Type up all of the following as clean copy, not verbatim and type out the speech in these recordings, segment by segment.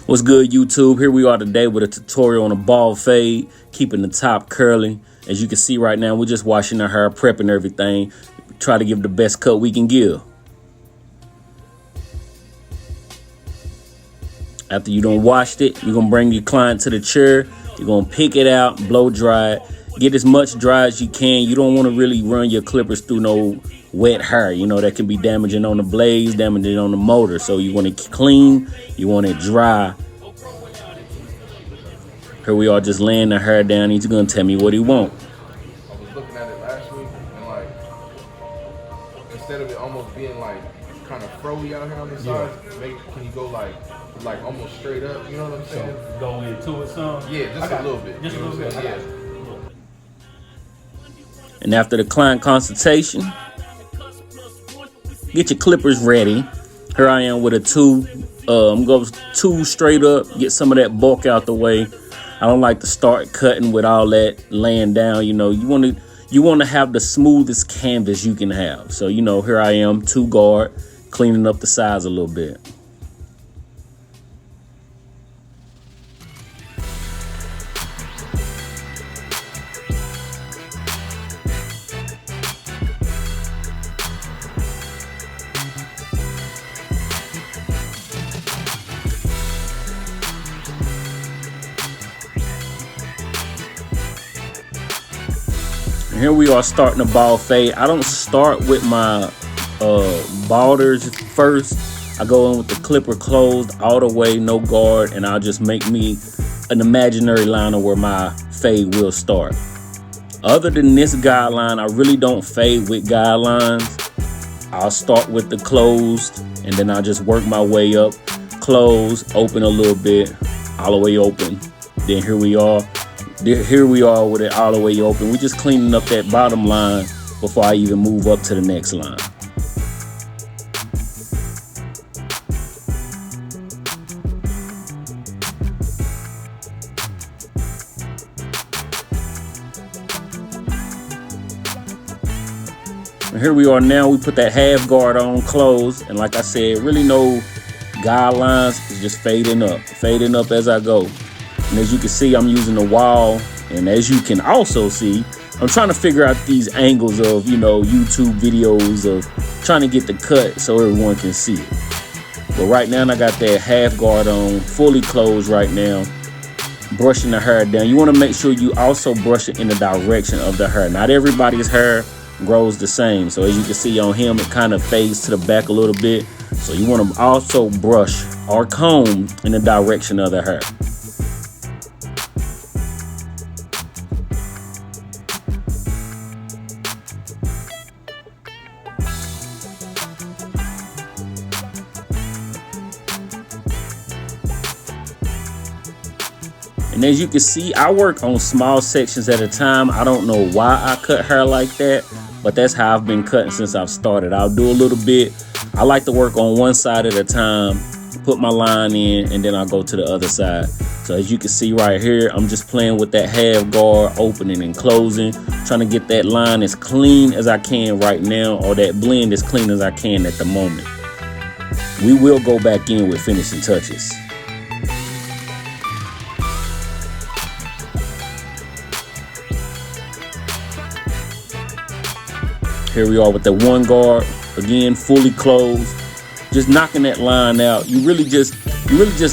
What's good, YouTube? Here we are today with a tutorial on a bald fade, keeping the top curly. As you can see right now, we're just washing our hair, prepping everything, try to give the best cut we can give. After you done washed it, you're gonna bring your client to the chair. You're gonna pick it out, blow dry it, get as much dry as you can. You don't want to really run your clippers through no wet hair. You know, that can be damaging on the blades, damaging on the motor. So you want it clean, you want it dry. Here we are just laying the hair down. He's gonna tell me what he want. I was looking at it last week and like, instead of it almost being like kind of frozy out here on the sides, can you go like almost straight up, you know what I'm saying? So go into it some? Yeah, just a little bit. Just a little bit, yeah. And after the client consultation, get your clippers ready. Here I am with a two. I'm going to go two straight up, get some of that bulk out the way. I don't like to start cutting with all that laying down. You know, you want to have the smoothest canvas you can have. So, you know, here I am, two guard, cleaning up the sides a little bit. And here we are starting a bald fade. I don't start with my balders first. I go in with the clipper closed all the way, no guard, and I'll just make me an imaginary line of where my fade will start. Other than this guideline, I really don't fade with guidelines. I'll start with the closed, and then I'll just work my way up. Close, open a little bit, all the way open. Then here we are with it all the way open. We're just cleaning up that bottom line before I even move up to the next line. And here we are now. We put that half guard on, close, and like I said, really no guidelines. It's just fading up as I go. And as you can see, I'm using the wall. And as you can also see, I'm trying to figure out these angles of, you know, YouTube videos of trying to get the cut so everyone can see it. But right now, I got that half guard on, fully closed right now, brushing the hair down. You want to make sure you also brush it in the direction of the hair. Not everybody's hair grows the same. So as you can see on him, it kind of fades to the back a little bit. So you want to also brush or comb in the direction of the hair. And as you can see, I work on small sections at a time. I don't know why I cut hair like that, but that's how I've been cutting since I've started. I'll do a little bit. I like to work on one side at a time, put my line in, and then I'll go to the other side. So as you can see right here, I'm just playing with that half guard, opening and closing, trying to get that line as clean as I can right now, or that blend as clean as I can at the moment. We will go back in with finishing touches. Here we are with the one guard, again, fully closed, just knocking that line out. You really just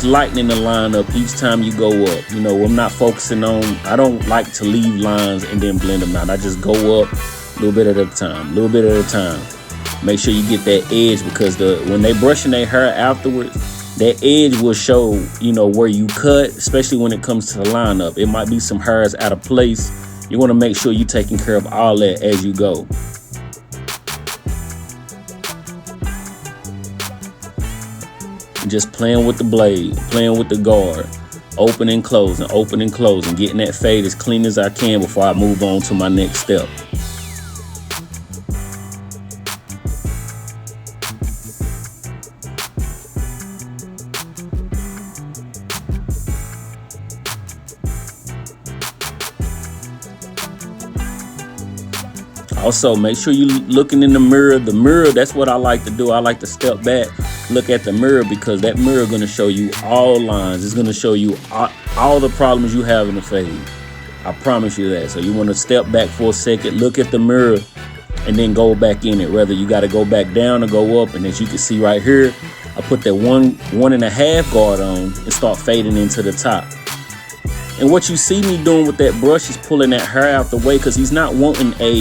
lightening the line up each time you go up. You know, I'm not focusing on, I don't like to leave lines and then blend them out. I just go up a little bit at a time, a little bit at a time. Make sure you get that edge, because when they brushing their hair afterwards, that edge will show, you know, where you cut, especially when it comes to the lineup. It might be some hairs out of place. You want to make sure you're taking care of all that as you go. Just playing with the blade, playing with the guard, opening, closing, getting that fade as clean as I can before I move on to my next step. Also, make sure you're looking in the mirror. The mirror, that's what I like to do. I like to step back, look at the mirror, because that mirror gonna show you all lines. It's gonna show you all the problems you have in the fade. I promise you that. So you want to step back for a second, look at the mirror, and then go back in it. Whether you got to go back down or go up. And as you can see right here, I put that 1.5 guard on and start fading into the top. And what you see me doing with that brush is pulling that hair out the way, because he's not wanting a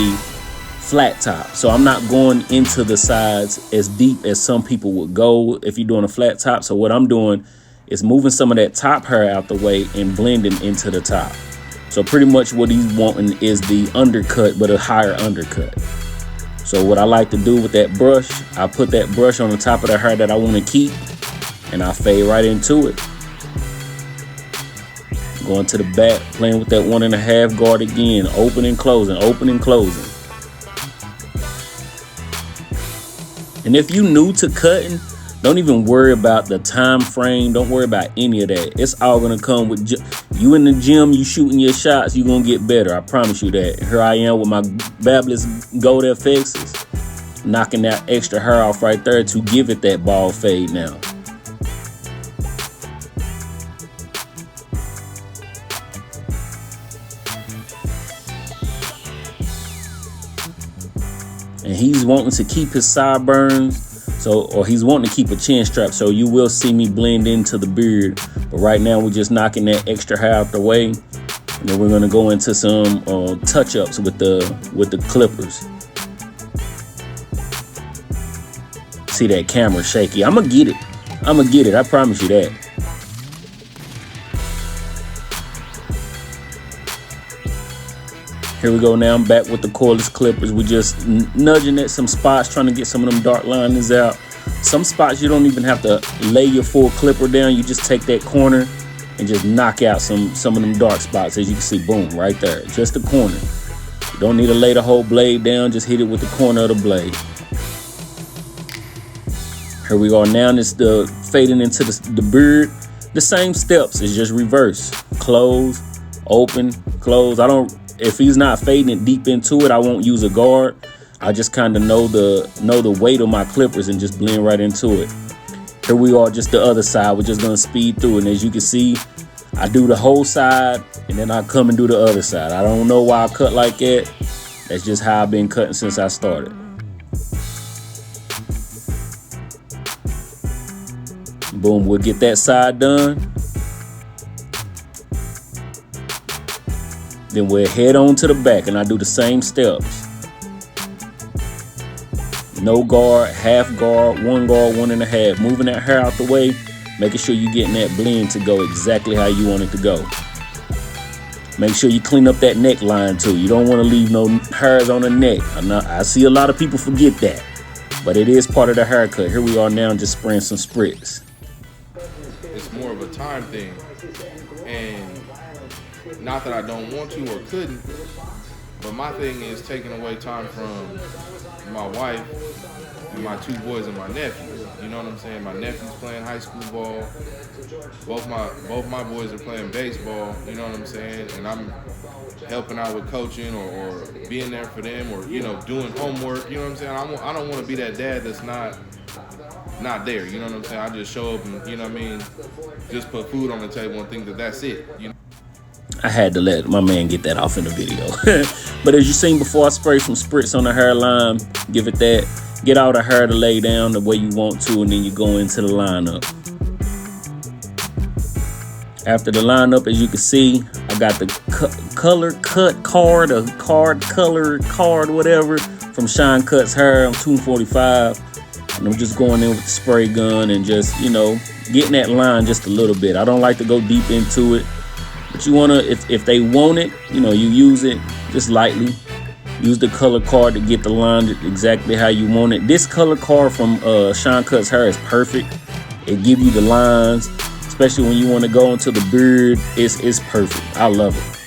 flat top. So I'm not going into the sides as deep as some people would go if you're doing a flat top. So what I'm doing is moving some of that top hair out the way and blending into the top. So pretty much what he's wanting is the undercut, but a higher undercut. So what I like to do with that brush, I put that brush on the top of the hair that I want to keep, and I fade right into it. Going to the back, playing with that 1.5 guard again, open and closing, open and closing. And if you new to cutting, don't even worry about the time frame. Don't worry about any of that. It's all gonna come with you in the gym. You shooting your shots, you gonna get better. I promise you that. Here I am with my Babless Gold FXs, knocking that extra hair off right there to give it that ball fade now. And he's wanting to keep his sideburns. Or he's wanting to keep a chin strap, so you will see me blend into the beard. But right now we're just knocking that extra hair out the way, and then we're gonna go into some touch-ups with the clippers. See that camera shaky? I'ma get it. I'ma get it. I promise you that. Here we go now. I'm back with the cordless clippers. We're just nudging at some spots, trying to get some of them dark linings out. Some spots you don't even have to lay your full clipper down. You just take that corner and just knock out some of them dark spots. As you can see, boom, right there. Just the corner. You don't need to lay the whole blade down. Just hit it with the corner of the blade. Here we are now. It's the fading into the beard. The same steps. It's just reverse. Close, open, close. If he's not fading it deep into it, I won't use a guard. I just kind of know the weight of my clippers and just blend right into it. Here we are, just the other side. We're just gonna speed through, and as you can see, I do the whole side and then I come and do the other side. I don't know why I cut like that. That's just how I've been cutting since I started. Boom, we'll get that side done. Then we'll head on to the back, and I do the same steps. No guard, half guard, 1 guard, 1.5. Moving that hair out the way, making sure you're getting that blend to go exactly how you want it to go. Make sure you clean up that neckline too. You don't want to leave no hairs on the neck. I see a lot of people forget that, but it is part of the haircut. Here we are now, just spraying some spritz. It's more of a time thing, and not that I don't want to or couldn't, but my thing is taking away time from my wife and my 2 boys and my nephew. You know what I'm saying? My nephew's playing high school ball. Both my boys are playing baseball. You know what I'm saying? And I'm helping out with coaching or being there for them, or doing homework. You know what I'm saying? I don't want to be that dad that's not there. You know what I'm saying? I just show up and just put food on the table and think that that's it. I had to let my man get that off in the video. But as you seen before, I sprayed some spritz on the hairline. Give it that. Get all the hair to lay down the way you want to, and then you go into the lineup. After the lineup, as you can see, I got the color cut card, or color card, whatever, from Sean Cutz hair on 245. And I'm just going in with the spray gun and just, getting that line just a little bit. I don't like to go deep into it. But you wanna, if they want it, you use it just lightly. Use the color card to get the line exactly how you want it. This color card from Sean Cutz hair is perfect. It gives you the lines, especially when you want to go into the beard. It's perfect. I love it.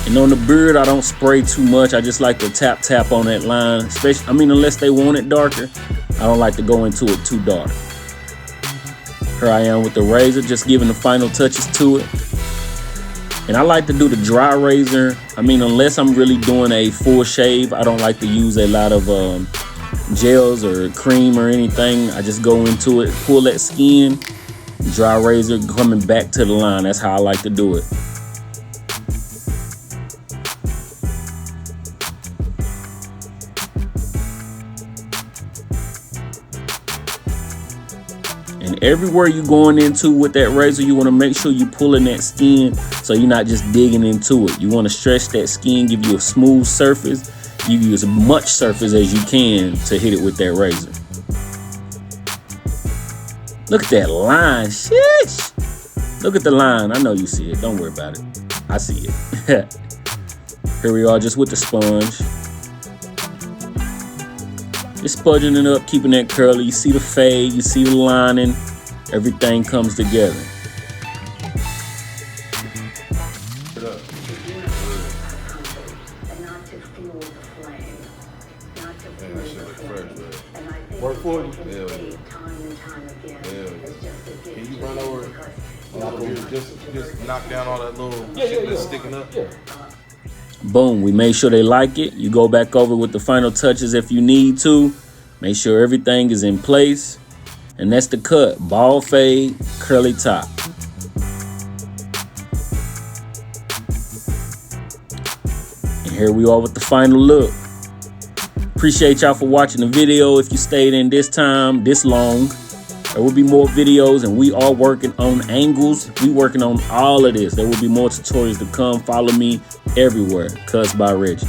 And on the beard, I don't spray too much. I just like to tap on that line. Unless they want it darker, I don't like to go into it too dark. Here I am with the razor, just giving the final touches to it. And I like to do the dry razor. I mean, unless I'm really doing a full shave, I don't like to use a lot of gels or cream or anything. I just go into it, pull that skin, dry razor, coming back to the line. That's how I like to do it. And everywhere you're going into with that razor, you want to make sure you're pulling that skin so you're not just digging into it. You want to stretch that skin, give you a smooth surface, give you as much surface as you can to hit it with that razor. Look at that line. Sheesh. Look at the line. I know you see it. Don't worry about it. I see it. Here we are just with the sponge. Just spudging it up, keeping that curly. You see the fade, you see the lining. Everything comes together. Work for you? Hell yeah. Can you run over here? Just knock down all that little shit that's sticking up? Yeah. Boom, we made sure they like it. You go back over with the final touches if you need to. Make sure everything is in place. And that's the cut. Bald fade, curly top. And here we are with the final look. Appreciate y'all for watching the video. If you stayed in this time, this long, there will be more videos, and we are working on angles. We working on all of this. There will be more tutorials to come. Follow me everywhere. Cutz by Reggie.